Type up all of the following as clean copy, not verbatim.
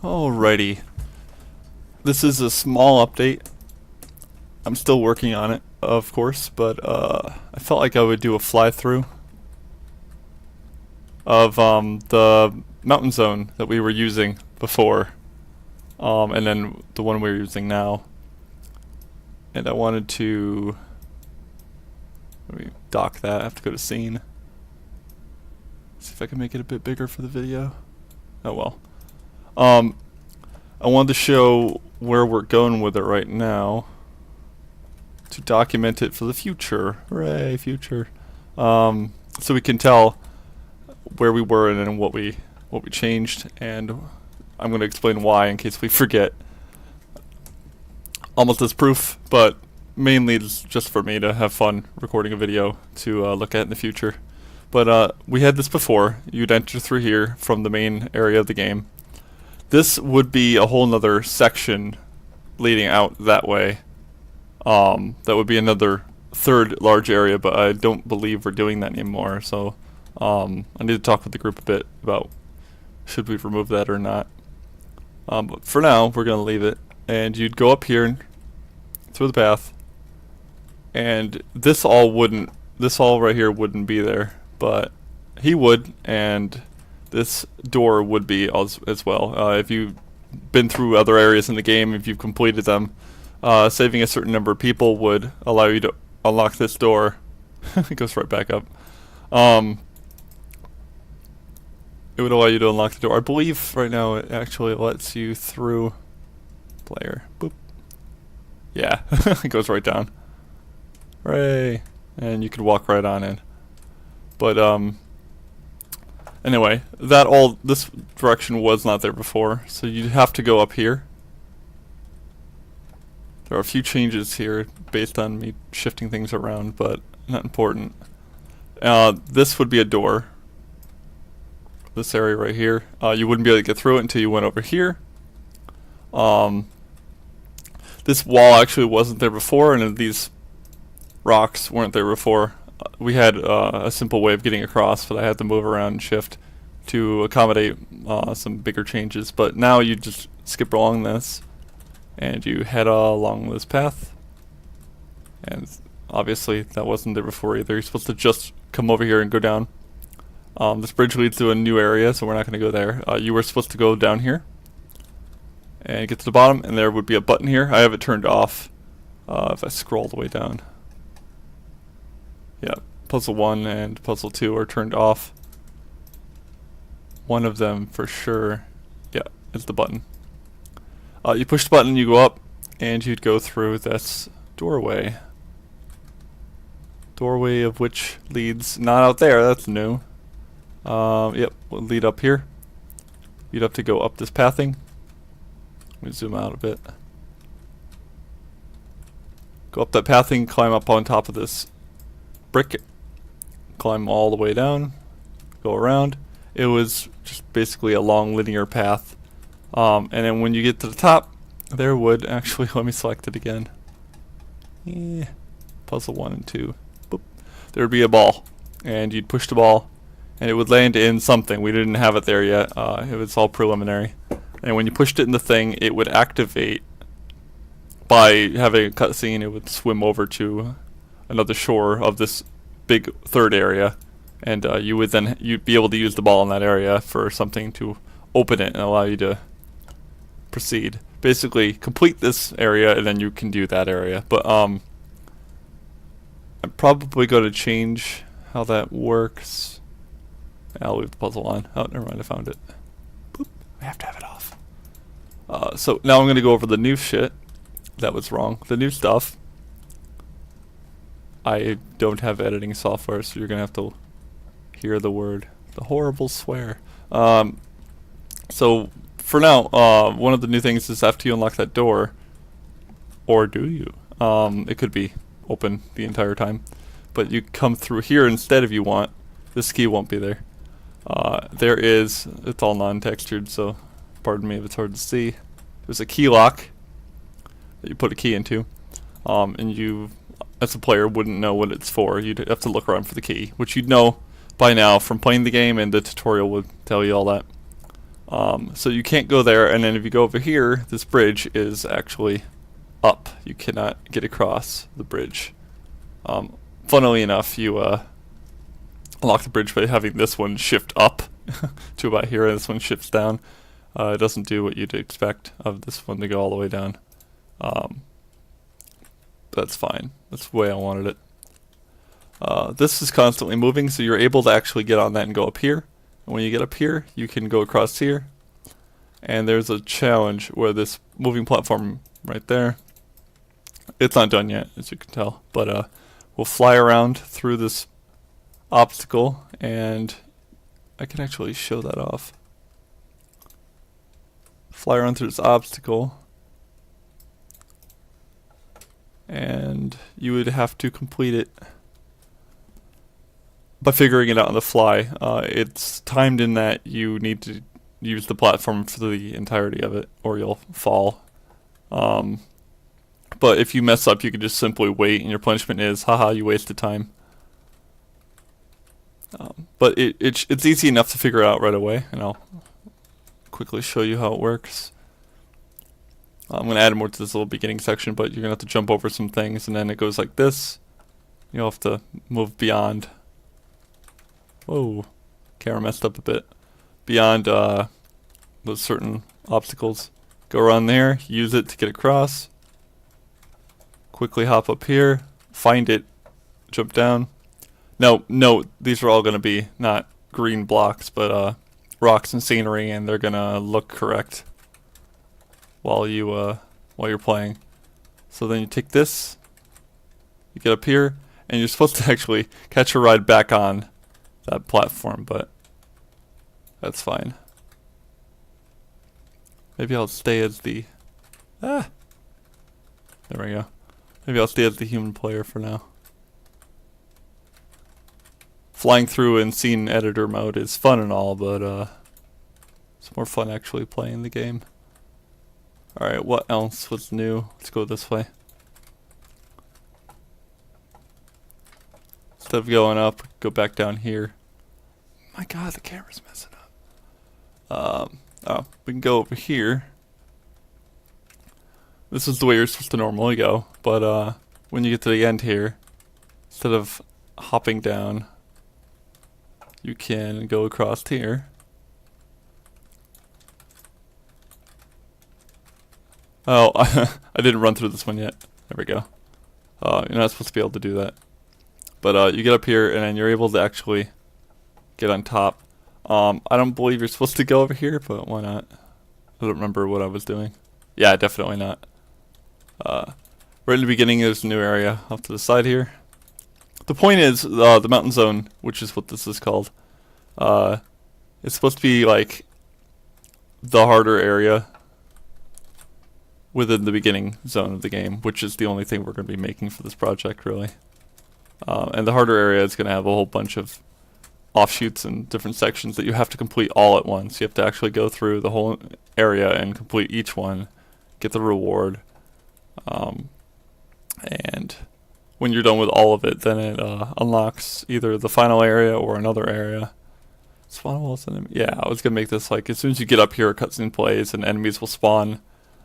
Alrighty. This is a small update. I'm still working on it, of course, but I felt like I would do a fly-through of the mountain zone that we were using before, and then the one we're using now. And I wanted to... Let me dock that. I have to go to scene. See if I can make it a bit bigger for the video. Oh well. I wanted to show where we're going with it right now to document it for the future. Hooray, future. So we can tell where we were and then what we changed, and I'm going to explain why in case we forget. Almost as proof, but mainly it's just for me to have fun recording a video to look at in the future. But we had this before. You'd enter through here from the main area of the game. This would be a whole nother section leading out that way. That would be another third large area, but I don't believe we're doing that anymore. So I need to talk with the group a bit about should we remove that or not. But for now, we're going to leave it. And you'd go up here and through the path. And this all right here wouldn't be there, but he would, and this door would be as well. If you've been through other areas in the game, if you've completed them, saving a certain number of people would allow you to unlock this door. It goes right back up. It would allow you to unlock the door. I believe right now it actually lets you through player. Boop. Yeah, it goes right down. Hooray! And you could walk right on in. But anyway, this direction was not there before, so you'd have to go up here. There are a few changes here based on me shifting things around, but not important. This would be a door. This area right here. You wouldn't be able to get through it until you went over here. This wall actually wasn't there before, and these rocks weren't there before. We had a simple way of getting across, but I had to move around and shift to accommodate some bigger changes. But now you just skip along this, and you head along this path. And obviously that wasn't there before either. You're supposed to just come over here and go down. This bridge leads to a new area, so we're not going to go there. You were supposed to go down here and get to the bottom, and there would be a button here. I have it turned off if I scroll the way down. Yeah, puzzle 1 and puzzle 2 are turned off. One of them for sure, yeah, is the button. You push the button, you go up, and you'd go through this doorway. Doorway of which leads not out there, that's new. Yep, will lead up here. You'd have to go up this pathing. Let me zoom out a bit. Go up that pathing, climb up on top of this brick, climb all the way down, go around. It was just basically a long linear path. And then when you get to the top, there would actually, let me select it again. Yeah. Puzzle 1 and 2. Boop. There would be a ball, and you'd push the ball, and it would land in something. We didn't have it there yet. It was all preliminary. And when you pushed it in the thing, it would activate by having a cutscene. It would swim over to another shore of this big third area, and you'd be able to use the ball in that area for something to open it and allow you to proceed. Basically, complete this area and then you can do that area. But I'm probably going to change how that works. I'll leave the puzzle on. Oh, never mind, I found it. Boop. I have to have it off. So now I'm going to go over the new shit. That was wrong. The new stuff. I don't have editing software, so you're going to have to hear the horrible swear. So for now, one of the new things is after you unlock that door, or do you? It could be open the entire time, but you come through here instead if you want. This key won't be there. It's all non-textured, so pardon me if it's hard to see. There's a key lock that you put a key into, and you, as a player, wouldn't know what it's for. You'd have to look around for the key, which you'd know by now from playing the game, and the tutorial would tell you all that. So you can't go there, and then if you go over here, this bridge is actually up. You cannot get across the bridge. Funnily enough, you unlock the bridge by having this one shift up to about here, and this one shifts down. It doesn't do what you'd expect of this one to go all the way down. That's fine. That's the way I wanted it. This is constantly moving, so you're able to actually get on that and go up here. And when you get up here, you can go across here. And there's a challenge where this moving platform right there, it's not done yet, as you can tell, but we'll fly around through this obstacle, and I can actually show that off. Fly around through this obstacle, and you would have to complete it by figuring it out on the fly. It's timed in that you need to use the platform for the entirety of it, or you'll fall. But if you mess up, you can just simply wait, and your punishment is, haha, you wasted time. But it's easy enough to figure out right away, and I'll quickly show you how it works. I'm going to add more to this little beginning section, but you're going to have to jump over some things, and then it goes like this. You'll have to move beyond. Whoa, camera messed up a bit. Beyond those certain obstacles. Go around there, use it to get across. Quickly hop up here, find it, jump down. Now, note, these are all going to be not green blocks, but rocks and scenery, and they're going to look correct while you're playing. So then you take this, you get up here, and you're supposed to actually catch a ride back on that platform, but that's fine. Maybe I'll stay as the there we go. Maybe I'll stay as the human player for now. Flying through in scene editor mode is fun and all, but it's more fun actually playing the game. Alright, what else was new? Let's go this way. Instead of going up, go back down here. My god, the camera's messing up. Oh, we can go over here. This is the way you're supposed to normally go, but when you get to the end here, instead of hopping down, you can go across here. Oh, I didn't run through this one yet. There we go. You're not supposed to be able to do that. But you get up here, and then you're able to actually get on top. I don't believe you're supposed to go over here, but why not? I don't remember what I was doing. Yeah, definitely not. Right in the beginning, there's a new area off to the side here. The point is, the mountain zone, which is what this is called, it's supposed to be like the harder area within the beginning zone of the game, which is the only thing we're going to be making for this project, really. And the harder area is going to have a whole bunch of offshoots and different sections that you have to complete all at once. You have to actually go through the whole area and complete each one, get the reward, and when you're done with all of it, then it unlocks either the final area or another area. Spawn walls and yeah, I was gonna make this like as soon as you get up here, a cutscene plays and enemies will spawn,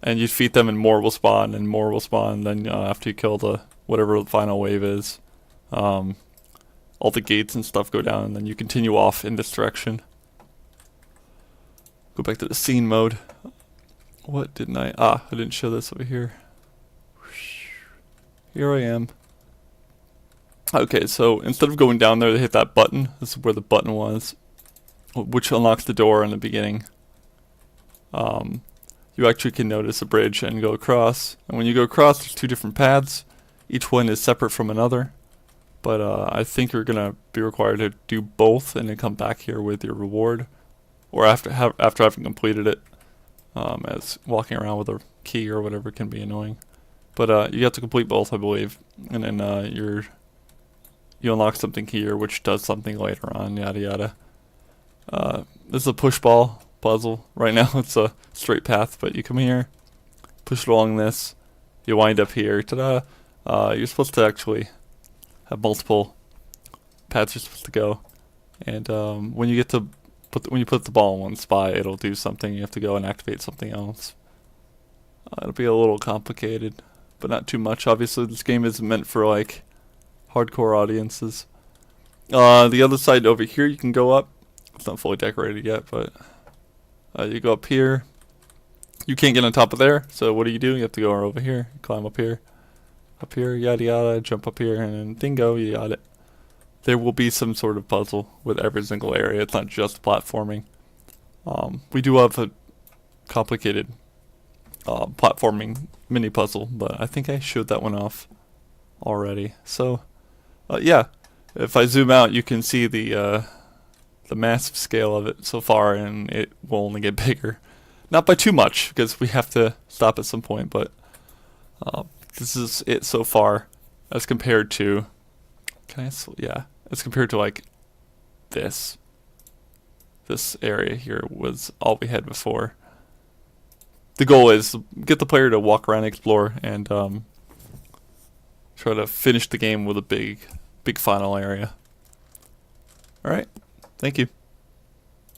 and you defeat them and more will spawn and more will spawn. Then after you kill the whatever the final wave is, all the gates and stuff go down, and then you continue off in this direction. Go back to the scene mode. What didn't I? I didn't show this over here. Here I am. Okay, so instead of going down there to hit that button, this is where the button was, which unlocks the door in the beginning. You actually can notice a bridge and go across. And when you go across, there's two different paths. Each one is separate from another. But I think you're going to be required to do both and then come back here with your reward. Or after having completed it. As walking around with a key or whatever can be annoying. But you have to complete both, I believe. And then you unlock something here which does something later on, yada yada. This is a push ball puzzle. Right now it's a straight path, but you come here, push it along this, you wind up here, ta-da! You're supposed to actually have multiple paths you're supposed to go. And when you get to when you put the ball in one spot, it'll do something. You have to go and activate something else. It'll be a little complicated, but not too much. Obviously, this game isn't meant for like hardcore audiences. The other side over here, you can go up. It's not fully decorated yet, but you go up here. You can't get on top of there, so what do? You have to go over here, climb up here, yada yada, jump up here, and then dingo, you got it. There will be some sort of puzzle with every single area. It's not just platforming. We do have a complicated platforming mini puzzle, but I think I showed that one off already. So, yeah, if I zoom out, you can see the massive scale of it so far, and it will only get bigger. Not by too much, because we have to stop at some point, but this is it so far as compared to, as compared to like this area here was all we had before. The goal is to get the player to walk around, explore, and try to finish the game with a big final area. Alright, thank you.